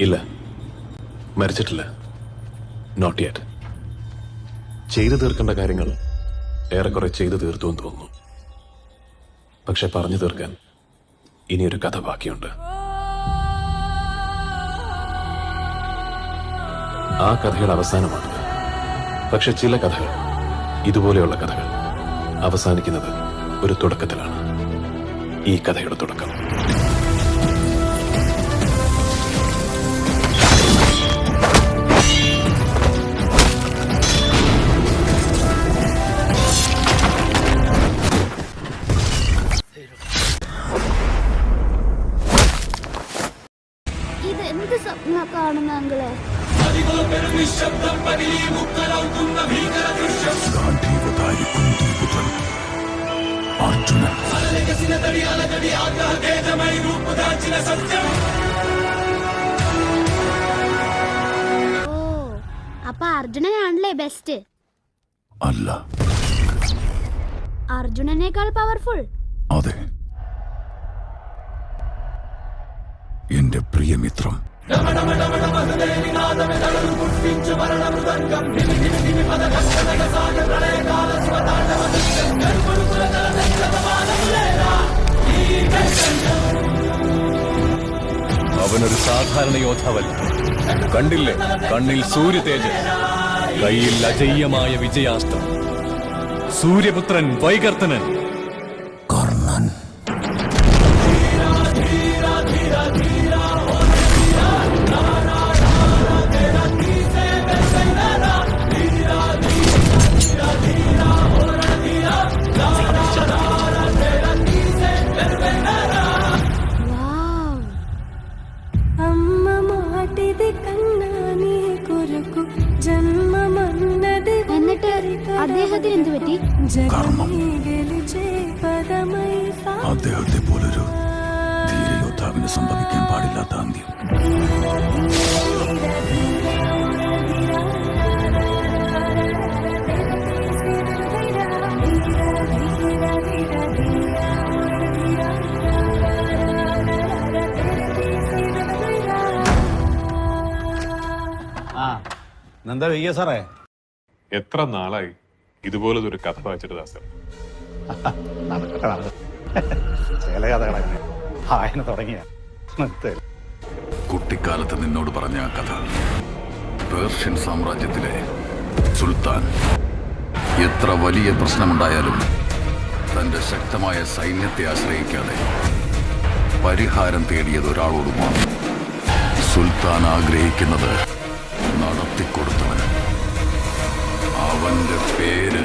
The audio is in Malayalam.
ഇല്ല, മരിച്ചിട്ടില്ല. Not yet. ചെയ്തു തീർക്കേണ്ട കാര്യങ്ങൾ ഏറെക്കുറെ ചെയ്തു തീർത്തു എന്ന് തോന്നുന്നു. പക്ഷെ പറഞ്ഞു തീർക്കാൻ ഇനിയൊരു കഥ ബാക്കിയുണ്ട്. ആ കഥയുടെ അവസാനമാണ്. പക്ഷെ ചില കഥകൾ, ഇതുപോലെയുള്ള കഥകൾ അവസാനിക്കുന്നത് ഒരു തുടക്കത്തിലാണ്. ഈ കഥയുടെ തുടക്കം. ഇതെന്ത് സ്വപ്നം കാണുന്ന അങ്കിളെ? ഓ, അപ്പൊ അർജുനനാണല്ലേ ബെസ്റ്റ്? അല്ല, അർജുനനേക്കാൾ പവർഫുൾ? അതെ, എന്റെ പ്രിയമിത്രം. അവനൊരു സാധാരണ യോദ്ധാവല്ല. കണ്ടില്ലേ, കണ്ണിൽ സൂര്യ തേജസ്, കയ്യിൽ അജയ്യമായ വിജയാസ്ത്രം. സൂര്യപുത്രൻ വൈകർത്തനൻ. കർണൻ. എന്നിട്ട് അദ്ദേഹത്തിന് എന്ത് പറ്റി? കർമ്മം. അദ്ദേഹത്തെ പോലൊരു ധീരയോദ്ധാവിന് സംഭവിക്കാൻ പാടില്ലാത്ത അന്ത്യം. എന്താ വയ്യ സാറേ? എത്ര നാളായി ഇതുപോലത്തെ ഒരു കഥ വായിച്ചിട്ട് ദാസൻ? ചില കഥകളങ്ങനെ വായന തുടങ്ങിയ കുട്ടിക്കാലത്ത് നിന്നോട് പറഞ്ഞ ആ കഥ. പേർഷ്യൻ സാമ്രാജ്യത്തിലെ സുൽത്താൻ എത്ര വലിയ പ്രശ്നമുണ്ടായാലും തന്റെ ശക്തമായ സൈന്യത്തെ ആശ്രയിക്കാതെ പരിഹാരം തേടിയത് ഒരാളോടുമാണ്. സുൽത്താൻ ആഗ്രഹിക്കുന്നത് നടത്തിക്കൊടുത്തവന്. അവന്റെ പേര്